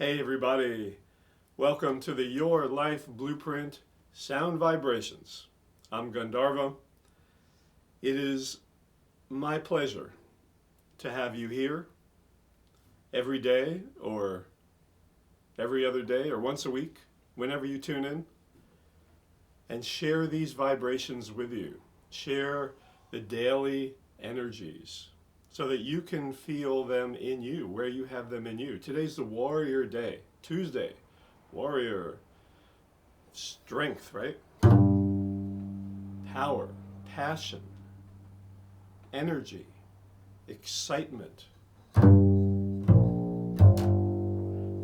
Hey everybody, welcome to the Your Life Blueprint Sound Vibrations. I'm Gandharva. It is my pleasure to have you here every day or every other day or once a week, whenever you tune in, and share these vibrations with you. Share the daily energies so that you can feel them in you, where you have them in you. Today's the Warrior Day, Tuesday. Warrior, strength, right? Power, passion, energy, excitement.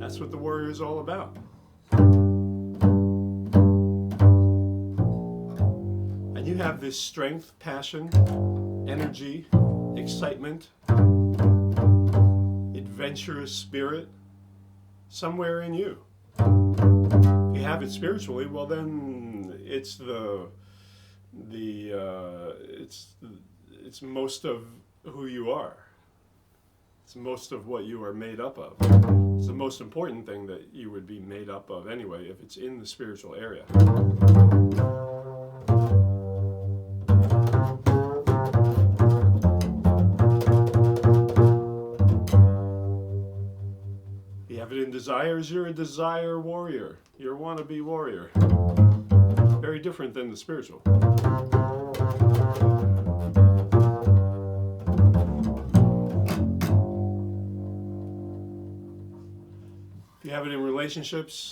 That's what the warrior is all about. And you have this strength, passion, energy, excitement, adventurous spirit somewhere in you. If you have it spiritually, well then it's it's most of who you are. It's most of what you are made up of. It's the most important thing that you would be made up of anyway if it's in the spiritual area. Desires, you're a desire warrior. You're a wannabe warrior. Very different than the spiritual. If you have it in relationships,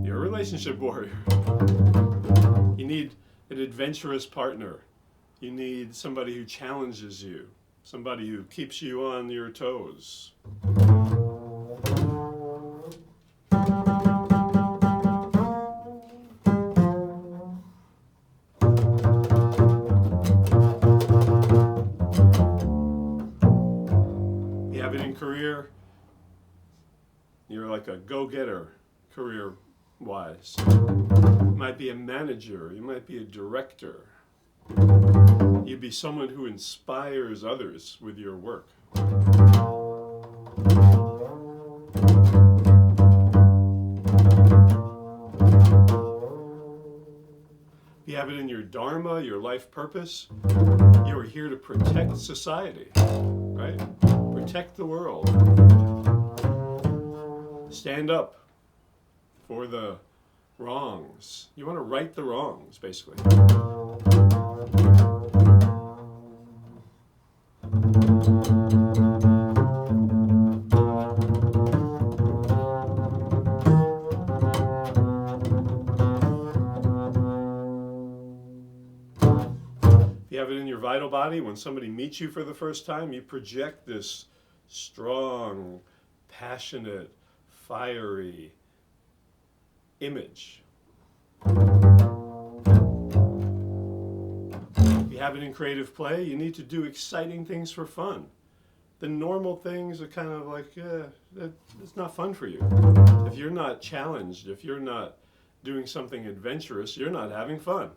you're a relationship warrior. You need an adventurous partner. You need somebody who challenges you, somebody who keeps you on your toes. You have it in career, you're like a go-getter career-wise. You might be a manager, you might be a director. You'd be someone who inspires others with your work. If you have it in your dharma, your life purpose, you are here to protect society, right? Protect the world. Stand up for the wrongs. You want to right the wrongs, basically. If you have it in your vital body, when somebody meets you for the first time, you project this strong, passionate, fiery image. If you have it in creative play, you need to do exciting things for fun. The normal things are kind of like, it's not fun for you. If you're not challenged, if you're not doing something adventurous, you're not having fun.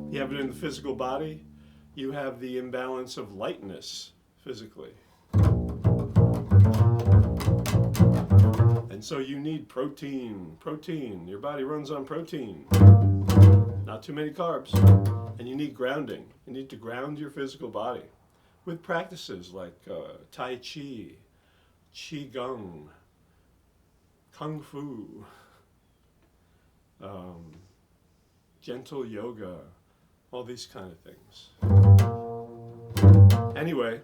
You have it in the physical body, you have the imbalance of lightness physically. And so you need protein. Your body runs on protein. Not too many carbs. And you need grounding. You need to ground your physical body with practices like Tai Chi, Qigong, Kung Fu, gentle yoga, all these kind of things. Anyway,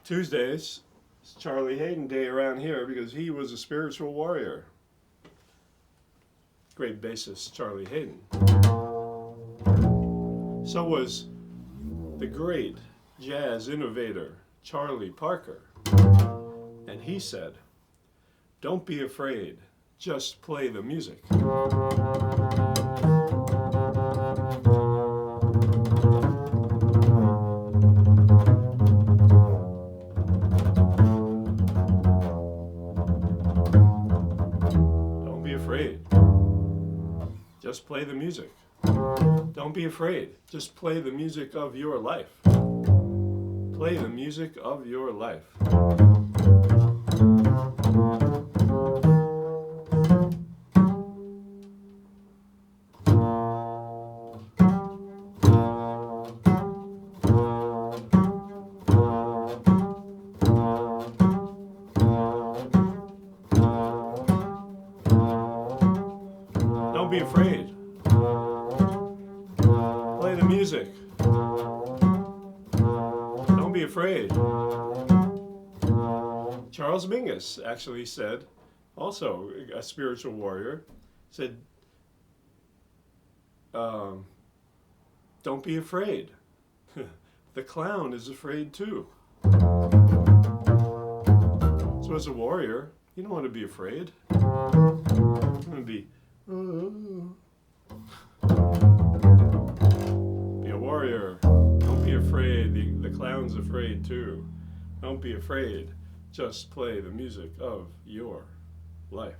Tuesdays, it's Charlie Hayden Day around here because he was a spiritual warrior. Great bassist, Charlie Hayden. So was the great jazz innovator, Charlie Parker. And he said, "Don't be afraid, just play the music." afraid. Just play the music. Don't be afraid. Just play the music of your life. Play the music of your life. Don't be afraid. Play the music. Don't be afraid. Charles Mingus actually said, also a spiritual warrior, said, don't be afraid. The clown is afraid too. So as a warrior, you don't want to be afraid. You want to be a warrior. Don't be afraid. The clown's afraid too. Don't be afraid. Just play the music of your life.